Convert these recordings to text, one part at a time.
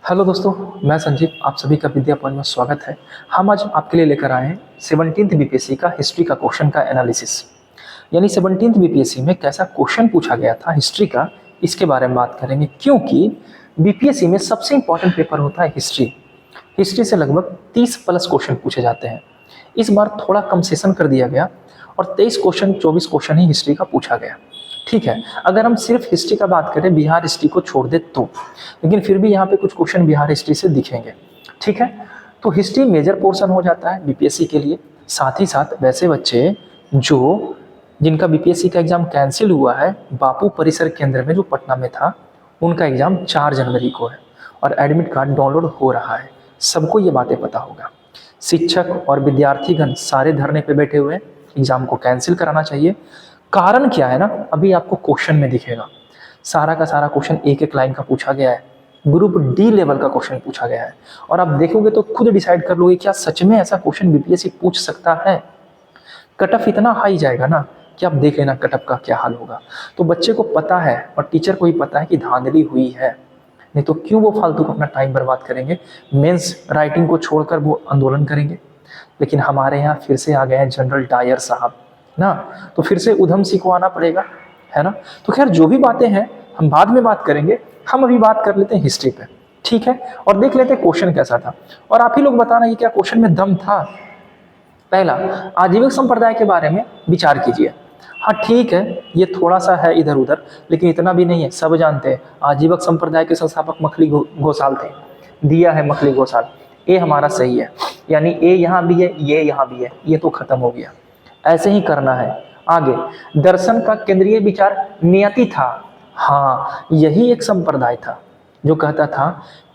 Hello दोस्तों, मैं संजीव। आप सभी का विद्या पॉइंट में स्वागत है। हम आज आपके लिए लेकर आए हैं 17th बीपीएससी का हिस्ट्री का क्वेश्चन का एनालिसिस। यानी 17th बीपीएससी में कैसा क्वेश्चन पूछा गया था हिस्ट्री का, इसके बारे में बात करेंगे। क्योंकि बीपीएससी में सबसे इंपॉर्टेंट पेपर होता है हिस्ट्री। हिस्ट्री से लगभग 30 प्लस क्वेश्चन पूछे जाते हैं। इस बार थोड़ा कंसेशन कर दिया गया और 24 क्वेश्चन ही हिस्ट्री का पूछा गया। ठीक है, अगर हम सिर्फ हिस्ट्री का बात करें, बिहार हिस्ट्री को छोड़ दे तो, लेकिन फिर भी यहाँ पे कुछ क्वेश्चन बिहार हिस्ट्री से दिखेंगे। ठीक है, तो हिस्ट्री मेजर पोर्शन हो जाता है बीपीएससी के लिए। साथ ही साथ वैसे बच्चे जिनका बीपीएससी का एग्जाम कैंसिल हुआ है बापू परिसर केंद्र में जो पटना में था, उनका एग्जाम 4 जनवरी को है और एडमिट कार्ड डाउनलोड हो रहा है। सबको ये बातें पता होगा। शिक्षक और विद्यार्थीगण सारे धरने पे बैठे हुए हैं, एग्जाम को कैंसिल कराना चाहिए। कारण क्या है ना, अभी आपको क्वेश्चन में दिखेगा। सारा का सारा क्वेश्चन एक एक लाइन का पूछा गया है। ग्रुप डी लेवल का क्वेश्चन पूछा गया है और आप देखोगे तो खुद डिसाइड कर लोगे क्या सच में ऐसा क्वेश्चन बीपीएससी पूछ सकता है। कट ऑफ इतना हाई जाएगा ना कि आप देख लेना कट ऑफ का क्या हाल होगा। तो बच्चे को पता है और टीचर को भी पता है कि धांधली हुई है, नहीं तो क्यों वो फालतू को अपना टाइम बर्बाद करेंगे। मेंस राइटिंग को छोड़कर वो आंदोलन करेंगे। लेकिन हमारे यहाँ फिर से आ गए हैं जनरल डायर साहब ना, तो फिर से उधम सिंह को आना पड़ेगा, है ना। तो खैर जो भी बातें हैं हम बाद में बात करेंगे, हम अभी बात कर लेते हैं हिस्ट्री पे। ठीक है, और देख लेते हैं क्वेश्चन कैसा था और आप ही लोग बताना ये क्या क्वेश्चन में दम था। पहला, आजीविक संप्रदाय के बारे में विचार कीजिए। हाँ ठीक है, ये थोड़ा सा है इधर उधर, लेकिन इतना भी नहीं है। सब जानते हैं आजीवक संप्रदाय के संस्थापक मखली घोषाल थे। दिया है मखली घोषाल, ये हमारा सही है। यानी ए यहाँ भी है, ये यहाँ भी है, ये तो खत्म हो गया। ऐसे ही करना है। आगे, दर्शन का केंद्रीय विचार नियति था। हाँ, यही एक संप्रदाय था जो कहता था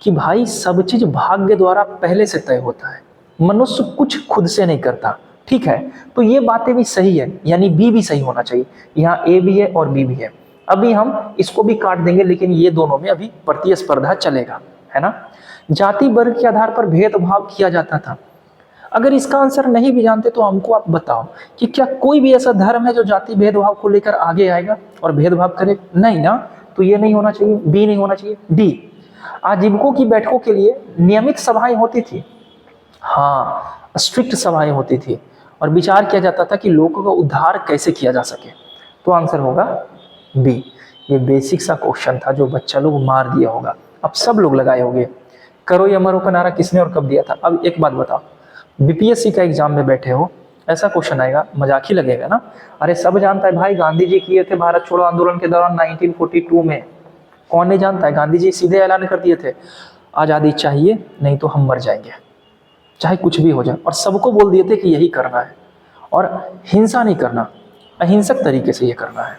कि भाई सब चीज भाग्य द्वारा पहले से तय होता है, मनुष्य कुछ खुद से नहीं करता। ठीक है, तो ये बातें भी सही है, यानी बी भी सही होना चाहिए। यहाँ ए भी है और बी भी है। अभी हम इसको भी काट देंगे, लेकिन ये दोनों में अभी प्रतिस्पर्धा चलेगा, है ना। जाति वर्ग के आधार पर भेदभाव किया जाता था। अगर इसका आंसर नहीं भी जानते तो हमको आप बताओ कि क्या कोई भी ऐसा धर्म है जो जाति भेदभाव को लेकर आगे आएगा और भेदभाव करे? नहीं ना, तो ये नहीं होना चाहिए, बी नहीं होना चाहिए, डी। आजीविकों की बैठकों के लिए नियमित सभाएं होती थी। हाँ, स्ट्रिक्ट सभाएं होती थी और विचार किया जाता था कि लोगों का उद्धार कैसे किया जा सके। तो आंसर होगा बी। ये बेसिक सा क्वेश्चन था जो बच्चा लोग मार दिया होगा, अब सब लोग लगाए होंगे। करो या मरो का नारा किसने और कब दिया था? अब एक बात बताओ, बीपीएससी का एग्जाम में बैठे हो, ऐसा क्वेश्चन आएगा, मजाक ही लगेगा ना। अरे सब जानता है भाई, गांधी जी किए थे भारत छोड़ो आंदोलन के दौरान 1942 में। कौन नहीं जानता है? गांधी जी सीधे ऐलान कर दिए थे, आज़ादी चाहिए नहीं तो हम मर जाएंगे, चाहे कुछ भी हो जाए। और सबको बोल दिए थे कि यही करना है और हिंसा नहीं करना, अहिंसक तरीके से ये करना है।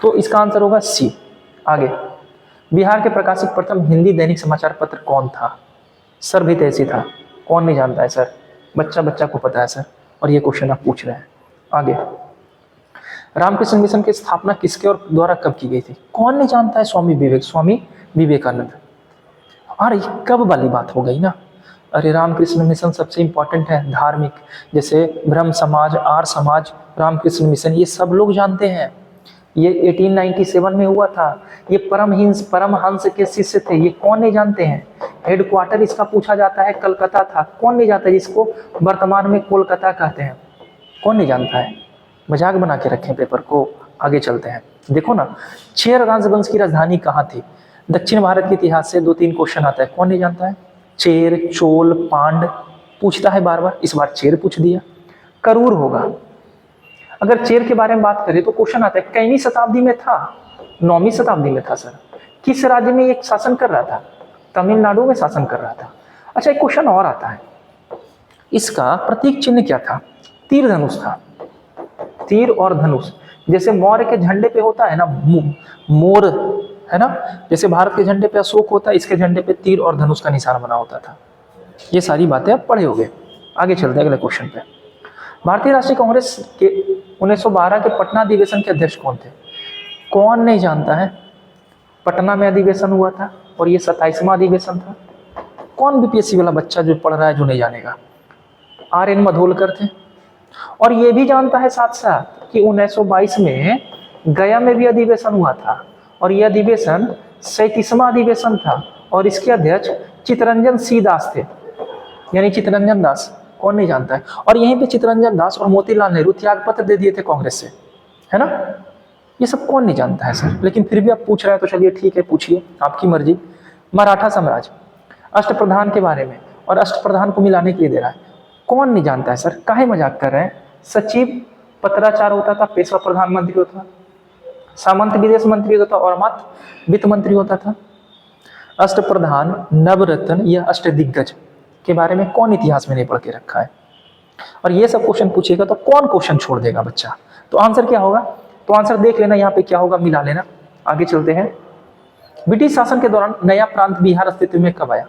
तो इसका आंसर होगा सी। आगे, बिहार के प्रकाशित प्रथम हिंदी दैनिक समाचार पत्र कौन था? सर भी तैसी था। कौन नहीं जानता है सर? बच्चा बच्चा को पता है सर, और ये क्वेश्चन आप पूछ रहे हैं। आगे, रामकृष्ण मिशन की स्थापना किसके और द्वारा कब की गई थी? कौन नहीं जानता है? स्वामी विवेकानंद। और ये कब वाली बात हो गई ना। अरे रामकृष्ण मिशन सबसे इंपॉर्टेंट है धार्मिक, जैसे ब्रह्म समाज, आर्य समाज, रामकृष्ण मिशन, ये सब लोग जानते हैं। ये 1897 में हुआ था। ये परमहंस के शिष्य थे, ये कौन नहीं जानते हैं? हेडक्वार्टर इसका पूछा जाता है कलकत्ता था। कौन नहीं जानता, जिसको वर्तमान में कोलकाता कहते हैं? कौन नहीं जानता है? मजाक बना के रखें पेपर को। आगे चलते हैं, देखो ना, चेर राजवंश की राजधानी कहाँ थी? दक्षिण भारत के इतिहास से 2-3 क्वेश्चन आता है, कौन नहीं जानता है? चेर, चोल, पांड पूछता है बार बार, इस बार चेर पूछ दिया। करूर होगा। अगर चेर के बारे में बात करें तो क्वेश्चन आता है कितनी शताब्दी में था? 9वीं शताब्दी में था सर। किस राज्य में एक शासन कर रहा था? तमिलनाडु में शासन कर रहा था। अच्छा, एक क्वेश्चन और आता है, इसका प्रतीक चिन्ह क्या था? तीर धनुष था। तीर और धनुष, जैसे मौर्य के झंडे पे होता है ना मोर, है ना, जैसे भारत के झंडे पे अशोक होता है, इसके झंडे पे तीर और धनुष का निशान बना होता था। ये सारी बातें आप पढ़े होंगे। आगे चलते हैं अगले क्वेश्चन पे। भारतीय राष्ट्रीय कांग्रेस के 1912 के पटना अधिवेशन के अध्यक्ष कौन थे? कौन नहीं जानता है? पटना में अधिवेशन हुआ था और ये 27वां अधिवेशन था। कौन बीपीएससी वाला बच्चा जो पढ़ रहा है जो नहीं जानेगा? RN मधोलकर थे। और ये भी जानता है साथ साथ कि 1922 में गया में भी अधिवेशन हुआ था और यह अधिवेशन 37वां अधिवेशन था और इसके अध्यक्ष चित्तरंजन सी दास थे, यानी चित्तरंजन दास, कौन नहीं जानता है। और यहीं पे चित्तरंजन दास और मोतीलाल नेहरू त्याग पत्र दे दिए थे कांग्रेस से, है ना। ये सब कौन नहीं जानता है सर, लेकिन फिर भी आप पूछ रहे हैं तो चलिए ठीक है, पूछिए, आपकी मर्जी। मराठा साम्राज्य, अष्टप्रधान के बारे में, और अष्टप्रधान को मिलाने के लिए दे रहा है, कौन नहीं जानता है सर, काहे मजाक कर रहे हैं। सचिव पत्राचार होता था, पेशवा प्रधानमंत्री होता था, सामंत विदेश मंत्री होता था, और मात्र वित्त मंत्री होता था। अष्टप्रधान, नवरत्न या अष्टदिग्गज के बारे में कौन इतिहास में नहीं पढ़ के रखा है। और ये सब क्वेश्चन पूछेगा तो कौन क्वेश्चन छोड़ देगा बच्चा। तो आंसर क्या होगा, तो आंसर देख लेना यहाँ पे क्या होगा, मिला लेना। आगे चलते हैं। ब्रिटिश शासन के दौरान नया प्रांत बिहार अस्तित्व में कब आया।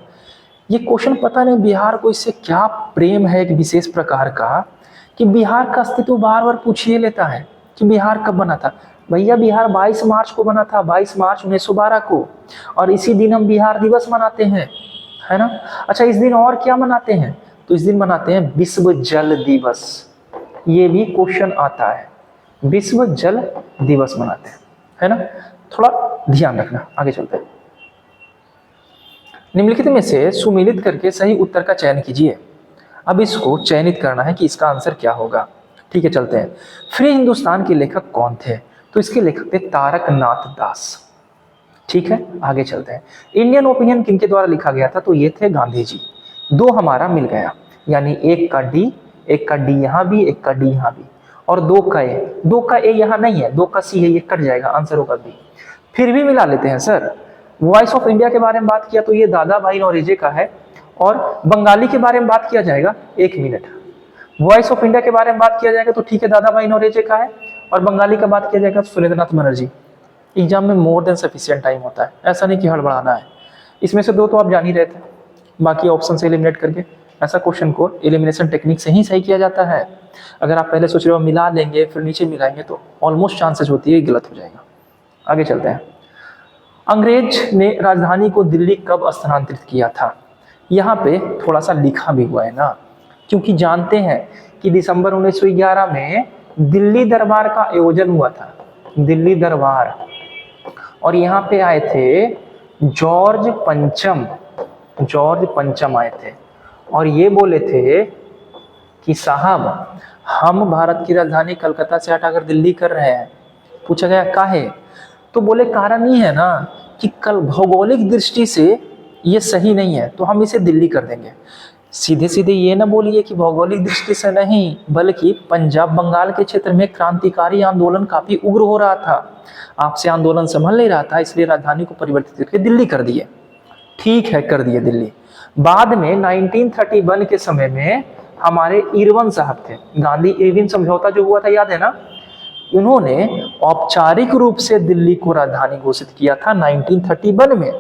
ये क्वेश्चन पता नहीं बिहार को इससे क्या प्रेम है, एक विशेष प्रकार का, कि बिहार का अस्तित्व बार बार पूछिए लेता है कि बिहार कब बना था। भैया बिहार 22 मार्च को बना था, 22 मार्च 1912 को, और इसी दिन हम बिहार दिवस मनाते हैं, है ना। अच्छा, इस दिन और क्या मनाते हैं, तो इस दिन मनाते हैं विश्व जल दिवस। ये भी क्वेश्चन आता है, विश्व जल दिवस मनाते हैं, है ना। थोड़ा ध्यान रखना। आगे चलते हैं। निम्नलिखित में से सुमेलित करके सही उत्तर का चयन कीजिए। अब इसको चयनित करना है कि इसका आंसर क्या होगा। ठीक है, चलते हैं। फ्री हिंदुस्तान के लेखक कौन थे, तो इसके लेखक थे तारकनाथ दास। ठीक है, आगे चलते हैं। इंडियन ओपिनियन किनके द्वारा लिखा गया था, तो ये थे गांधी जी। दो हमारा मिल गया, यानी एक का डी, एक का डी यहाँ भी, एक का डी यहाँ भी, और दो का ए। दो का ए यहाँ नहीं है, दो का सी है, ये कट जाएगा, आंसर होगा बी। फिर भी मिला लेते हैं सर। वॉइस ऑफ इंडिया के बारे में बात किया तो ये दादा भाई नौरोजी का है, और बंगाली के बारे में बात किया जाएगा, एक मिनट। वॉइस ऑफ इंडिया के बारे में बात किया जाएगा तो ठीक है, दादा भाई नौरोजी का है, और बंगाली का बात किया जाएगा तो सुरेंद्रनाथ बनर्जी। एग्जाम में मोर देन सफिशिएंट टाइम होता है, ऐसा नहीं कि हड़बड़ाना है। इसमें से दो तो आप जान ही रहे थे, बाकी ऑप्शन से एलिमिनेट करके। ऐसा क्वेश्चन को एलिमिनेशन टेक्निक से ही सही किया जाता है। अगर आप पहले सोच रहे हो मिला लेंगे फिर नीचे मिलाएंगे तो ऑलमोस्ट चांसेस होती है गलत हो जाएगा। आगे चलते हैं। अंग्रेज ने राजधानी को दिल्ली कब स्थानांतरित किया था। यहाँ पे थोड़ा सा लिखा भी हुआ है ना, क्योंकि जानते हैं कि दिसंबर 1911 में दिल्ली दरबार का आयोजन हुआ था, दिल्ली दरबार, और यहाँ पे आए थे जॉर्ज पंचम आए थे, और ये बोले थे कि साहब हम भारत की राजधानी कलकत्ता से हटाकर दिल्ली कर रहे हैं। पूछा गया काहे, तो बोले कारण ये है ना कि कल भौगोलिक दृष्टि से ये सही नहीं है, तो हम इसे दिल्ली कर देंगे। सीधे सीधे ये ना बोलिए कि भौगोलिक दृष्टि से नहीं, बल्कि पंजाब बंगाल के क्षेत्र में क्रांतिकारी आंदोलन काफी उग्र हो रहा था, आपसे आंदोलन संभल नहीं रहा था, इसलिए राजधानी को परिवर्तित करके दिल्ली कर दिए। ठीक है, कर दिए दिल्ली। बाद में 1931 के समय में हमारे इरविन साहब थे, गांधी इरविन समझौता जो हुआ था याद है ना, उन्होंने औपचारिक रूप से दिल्ली को राजधानी घोषित किया था 1931 में,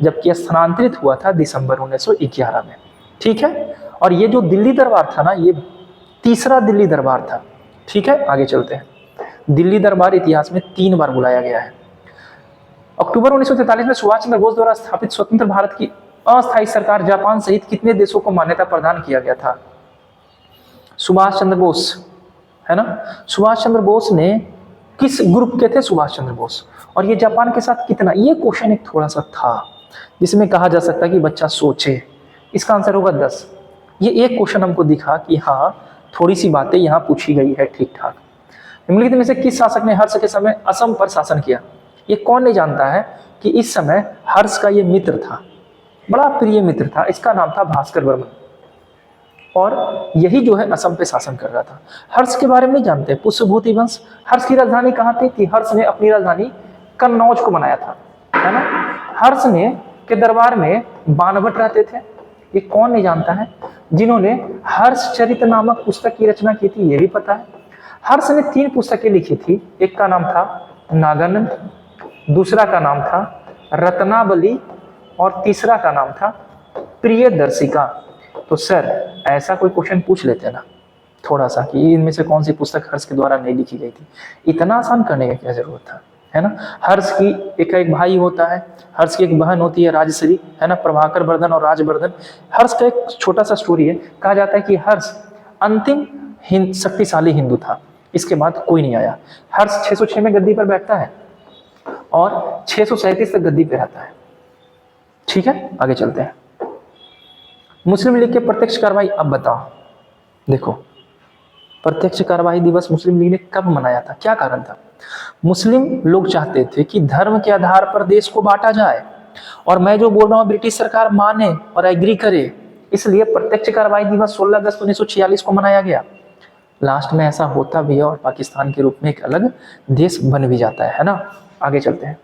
जबकि स्थानांतरित हुआ था दिसंबर 1911 में। ठीक है, और ये जो दिल्ली दरबार था ना, ये तीसरा दिल्ली दरबार था। ठीक है, आगे चलते हैं। दिल्ली दरबार इतिहास में 3 बार बुलाया गया है। अक्टूबर 1943 में सुभाष चंद्र बोस द्वारा स्थापित स्वतंत्र भारत की अस्थायी सरकार जापान सहित कितने देशों को मान्यता प्रदान किया गया था। सुभाष चंद्र बोस, है ना, सुभाष चंद्र बोस ने किस ग्रुप के थे, सुभाष चंद्र बोस, और ये जापान के साथ कितना, ये क्वेश्चन एक थोड़ा सा था जिसमें कहा जा सकता है कि बच्चा सोचे। इसका आंसर होगा 10। ये एक क्वेश्चन हमको दिखा कि हाँ थोड़ी सी बातें यहाँ पूछी गई है ठीक ठाक। निम्नलिखित में से किस शासक ने हर्ष के समय असम पर शासन किया। ये कौन नहीं जानता है कि इस समय हर्ष का ये मित्र था, बड़ा प्रिय मित्र था, इसका नाम था भास्कर वर्मन, और यही जो है असम पे शासन कर रहा था। हर्ष के बारे में नहीं जानते, पुष्यभूति वंश। हर्ष की राजधानी कहाँ थी, कि हर्ष ने अपनी राजधानी कन्नौज को बनाया था, है ना। हर्ष ने के दरबार में बाणभट्ट रहते थे, ये कौन नहीं जानता है। जिन्होंने हर्षचरित नामक पुस्तक की रचना की थी, ये भी पता है। हर्ष ने 3 पुस्तकें लिखी थी, एक का नाम था नागानंद, दूसरा का नाम था रत्नावली, और तीसरा का नाम था प्रियदर्शिका। तो सर ऐसा कोई क्वेश्चन पूछ लेते ना थोड़ा सा कि इनमें से कौन सी पुस्तक हर्ष के द्वारा नहीं लिखी गई थी, इतना आसान करने की क्या जरूरत था, है ना। हर्ष की एक भाई होता है, हर्ष की एक बहन होती है राजश्री, है ना, प्रभाकर वर्धन और राजवर्धन। हर्ष का एक छोटा सा स्टोरी है, कहा जाता है कि हर्ष अंतिम शक्तिशाली हिंदू था, इसके बाद कोई नहीं आया। हर्ष 606 में गद्दी पर बैठता है और 637 तक गद्दी पे रहता है। ठीक है, आगे चलते हैं। मुस्लिम लीग के प्रत्यक्ष कार्रवाई, अब बताओ। देखो, प्रत्यक्ष कार्रवाई दिवस मुस्लिम लीग ने कब मनाया था, क्या कारण था? मुस्लिम लोग चाहते थे कि धर्म के आधार पर देश को बांटा जाए, और मैं जो बोल रहा हूं ब्रिटिश सरकार माने और एग्री करे, इसलिए प्रत्यक्ष कार्रवाई दिवस 16 अगस्त 1946 को मनाया गया। लास्ट में ऐसा होता भी है और पाकिस्तान के रूप में एक अलग देश बन भी जाता है ना। आगे चलते हैं।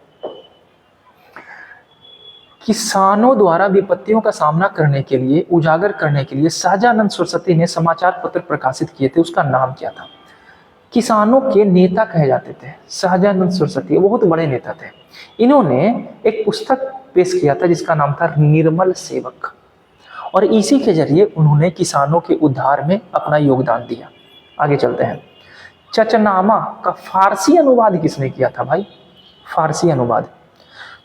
किसानों द्वारा विपत्तियों का सामना करने के लिए, उजागर करने के लिए सहजानंद सरस्वती ने समाचार पत्र प्रकाशित किए थे, उसका नाम क्या था? किसानों के नेता कहे जाते थे सहजानंद सरस्वती, बहुत बड़े नेता थे। इन्होंने एक पुस्तक पेश किया था जिसका नाम था निर्मल सेवक, और इसी के जरिए उन्होंने किसानों के उद्धार में अपना योगदान दिया। आगे चलते हैं। चचनामा का फारसी अनुवाद किसने किया था भाई? फारसी अनुवाद,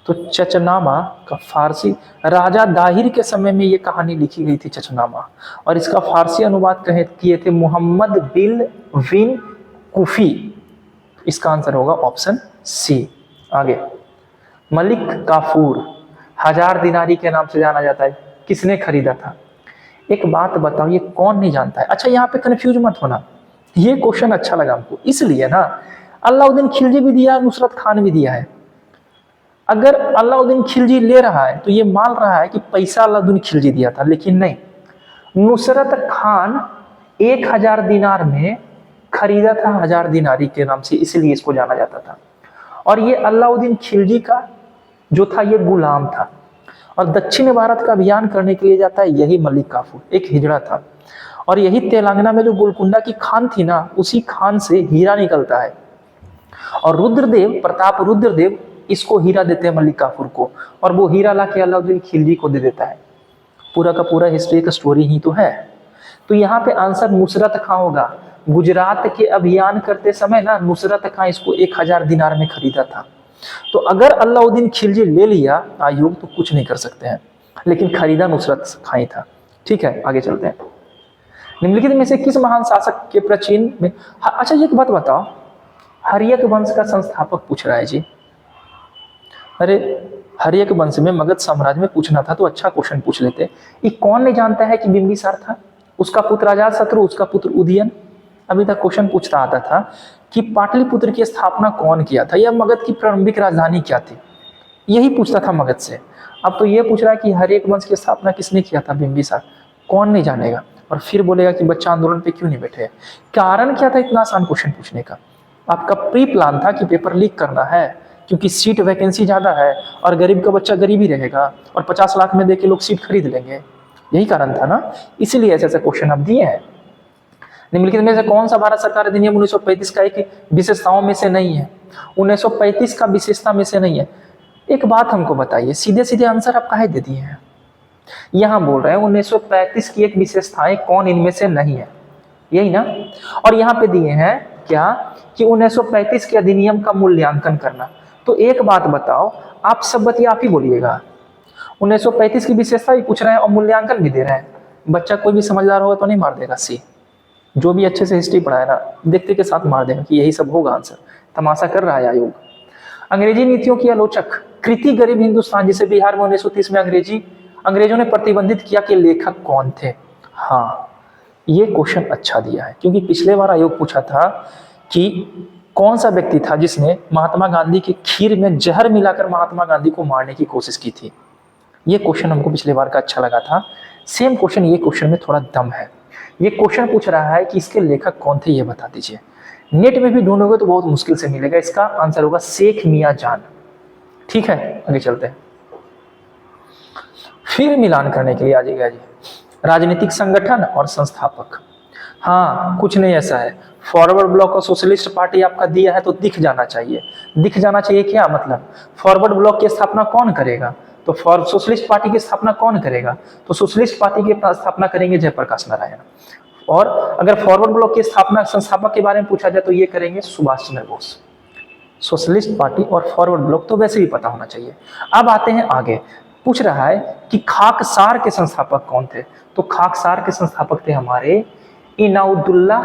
तो चचनामा का फारसी, राजा दाहिर के समय में ये कहानी लिखी गई थी चचनामा, और इसका फारसी अनुवाद किए थे मोहम्मद बिन कुफी। इसका आंसर होगा ऑप्शन सी। आगे, मलिक काफूर 1000 दिनारी के नाम से जाना जाता है, किसने खरीदा था? एक बात बताओ, ये कौन नहीं जानता है? अच्छा, यहाँ पे कंफ्यूज मत होना, ये क्वेश्चन अच्छा लगा हमको, इसलिए ना अलाउद्दीन खिलजी भी दिया है, नुसरत खान भी दिया है। अगर अलाउद्दीन खिलजी ले रहा है तो ये मान रहा है कि पैसा अलाउद्दीन खिलजी दिया था, लेकिन नहीं, नुसरत खान 1000 दिनार में खरीदा था, 1000 दिनारी के नाम से, इसलिए इसको जाना जाता था। और ये अलाउद्दीन खिलजी का जो था ये गुलाम था, और दक्षिण भारत का अभियान करने के लिए जाता है यही मलिक काफूर, एक हिजड़ा था। और यही तेलंगाना में जो गोलकुंडा की खान थी ना, उसी खान से हीरा निकलता है, और रुद्रदेव, प्रताप रुद्रदेव इसको हीरा देते हैं मलिक काफूर को, और वो हीरा लाके अलाउद्दीन खिलजी को दे देता है। पूरा का पूरा हिस्ट्री का स्टोरी ही तो है। तो यहाँ पे आंसर नुसरत खां होगा। गुजरात के अभियान करते समय ना नुसरत खां इसको 1000 दिनार में खरीदा था। तो अगर अलाउद्दीन खिलजी ले लिया आयोग तो कुछ नहीं कर सकते हैं, लेकिन खरीदा नुसरत खां ही था। ठीक है, आगे चलते हैं। निम्नलिखित में से किस महान शासक के प्राचीन में, अच्छा एक बात बताओ, हर्यक वंश का संस्थापक पूछ रहा है जी। अरे हर्यक वंश में मगध साम्राज्य में पूछना था तो अच्छा क्वेश्चन पूछ लेते। ये कौन नहीं जानता है कि बिंबिसार था, उसका पुत्र अजातशत्रु, उसका पुत्र उदयन। अभी तक क्वेश्चन पूछता आता था कि पाटलिपुत्र की स्थापना कौन किया था, या मगध की प्रारंभिक राजधानी क्या थी, यही पूछता था मगध से। अब तो ये पूछ रहा है कि हर्यक वंश की स्थापना किसने किया था, बिंबिसार। कौन नहीं जानेगा, और फिर बोलेगा कि बच्चा आंदोलन पे क्यों नहीं बैठे। कारण क्या था इतना आसान क्वेश्चन पूछने का? आपका प्री प्लान था कि पेपर लीक करना है, क्योंकि सीट वैकेंसी ज्यादा है, और गरीब का बच्चा गरीब ही रहेगा, और 50 लाख में देके लोग सीट खरीद लेंगे, यही कारण था ना, इसीलिए ऐसे ऐसे क्वेश्चन अब दिए हैं। निम्नलिखित में से कौन सा भारत सरकार अधिनियम 1935 का एक विशेषताओं में से नहीं है? 1935 का विशेषता में से नहीं है। एक बात हमको बताइए, सीधे सीधे आंसर आप काहे दे दिए हैं? यहां बोल रहे हैं 1935 की एक विशेषताएं कौन इनमें से नहीं है, यही ना। और यहाँ पे दिए हैं क्या कि 1935 के अधिनियम का मूल्यांकन करना। तो एक बात बताओ, आप सब बतिया आप ही बोलिएगा। 1935 की विशेषता भी पूछ रहे हैं और मूल्यांकन भी दे रहे हैं। बच्चा कोई भी समझदार होगा तो नहीं मार देगा सी। जो भी अच्छे से हिस्ट्री पढ़ाए ना, देखते के साथ मार देगा कि यही सब होगा आंसर। तमाशा कर रहा है आयोग। अंग्रेजी नीतियों की आलोचक कृति गरीब हिंदुस्तान, जिसे बिहार में 1930 में अंग्रेजों ने प्रतिबंधित किया, के लेखक कौन थे? हाँ, ये क्वेश्चन अच्छा दिया है, क्योंकि पिछले बार आयोग पूछा था कि कौन सा व्यक्ति था जिसने महात्मा गांधी की खीर में जहर मिलाकर महात्मा गांधी को मारने की कोशिश की थी। ये क्वेश्चन हमको पिछले बार का अच्छा लगा था। सेम क्वेश्चन ये क्वेश्चन में थोड़ा दम है। ये क्वेश्चन पूछ रहा है कि इसके लेखक कौन थे, ये बता दीजिए। नेट में भी ढूंढोगे तो बहुत मुश्किल से मिलेगा। इसका आंसर होगा शेख मियां जान। ठीक है, आगे चलते हैं। फिर मिलान करने के लिए आ जाएगा जी, राजनीतिक संगठन और संस्थापक। हाँ, कुछ नहीं ऐसा है। फॉरवर्ड ब्लॉक और सोशलिस्ट पार्टी आपका दिया है तो दिख जाना चाहिए। दिख जाना चाहिए क्या मतलब? फॉरवर्ड ब्लॉक की स्थापना कौन करेगा? तो सोशलिस्ट पार्टी की स्थापना कौन करेगा? तो सोशलिस्ट पार्टी की स्थापना करेंगे जयप्रकाश नारायण। और अगर फॉरवर्ड ब्लॉक की स्थापना संस्थापक के बारे में पूछा जाए तो ये करेंगे सुभाष चंद्र बोस। सोशलिस्ट पार्टी और फॉरवर्ड ब्लॉक तो वैसे भी पता होना चाहिए। अब आते हैं आगे, पूछ रहा है कि खाकसार के संस्थापक कौन थे? तो खाकसार के संस्थापक थे हमारे इनाउद्दौला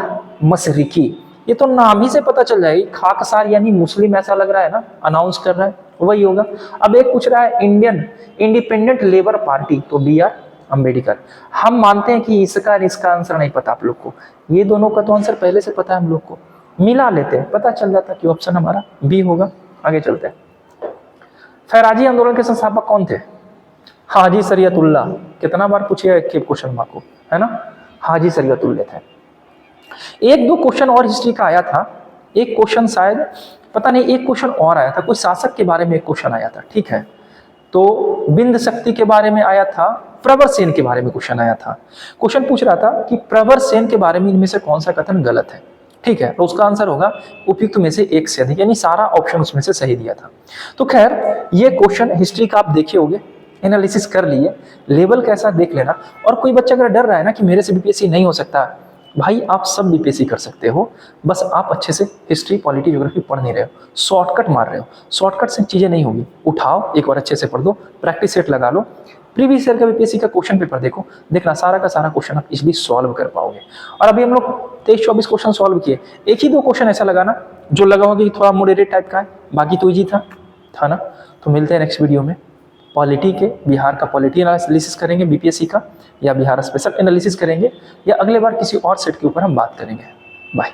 मशरिकी। ये तो नाम ही से पता चल जाएगी, खाकसार यानी मुस्लिम, ऐसा लग रहा है ना, अनाउंस कर रहा है, वही होगा। अब एक पूछ रहा है इंडियन इंडिपेंडेंट लेबर पार्टी, तो बी आर अम्बेडकर। हम मानते हैं कि इसका आंसर नहीं पता आप लोग को, ये दोनों का तो आंसर पहले से पता है हम लोग को, मिला लेते हैं, पता चल जाता कि ऑप्शन हमारा बी होगा। आगे चलते हैं। फैराजी आंदोलन के संस्थापक कौन थे? हाजी शरीयतुल्लाह। कितना बार पूछिए क्वेश्चन मार्क को, है ना, हाजी शरीयतुल्लाह थे। एक दो क्वेश्चन और हिस्ट्री का आया था, एक क्वेश्चन शायद पता नहीं, एक क्वेश्चन और आया था, कोई शासक के बारे में एक क्वेश्चन आया था, ठीक है, तो बिंद शक्ति के बारे में आया था, प्रवर सेन के बारे में क्वेश्चन आया था। क्वेश्चन पूछ रहा था कि प्रवर सेन के बारे में इनमें से कौन सा कथन गलत है, ठीक है, तो उसका आंसर होगा उपयुक्त में से एक से अधिक, यानी सारा ऑप्शन उसमें से सही दिया था। तो खैर ये क्वेश्चन हिस्ट्री का आप देखे होंगे, एनालिसिस कर लिए, लेवल कैसा देख लेना। और कोई बच्चा अगर डर रहा है ना कि मेरे से बीपीएससी नहीं हो सकता, भाई आप सब बीपीएससी कर सकते हो, बस आप अच्छे से हिस्ट्री पॉलिटी ज्योग्राफी पढ़ नहीं रहे हो, शॉर्टकट मार रहे हो। शॉर्टकट से चीजें नहीं होगी, उठाओ एक बार अच्छे से पढ़ दो, प्रैक्टिस सेट लगा लो, प्रीवियस ईयर का बीपीएससी का क्वेश्चन पेपर देखो, देखना सारा का सारा क्वेश्चन आप इजिली सॉल्व कर पाओगे। और अभी हम लोग 23-24 क्वेश्चन सॉल्व किए, एक ही दो क्वेश्चन ऐसा लगा ना जो लगा होगा कि थोड़ा मॉडरेट टाइप का है, बाकी तो इजी था ना। तो मिलते हैं नेक्स्ट वीडियो में, पॉलिटी के, बिहार का पॉलिटी एनालिसिस करेंगे बीपीएससी का, या बिहार स्पेशल एनालिसिस करेंगे, या अगले बार किसी और सेट के ऊपर हम बात करेंगे। बाय।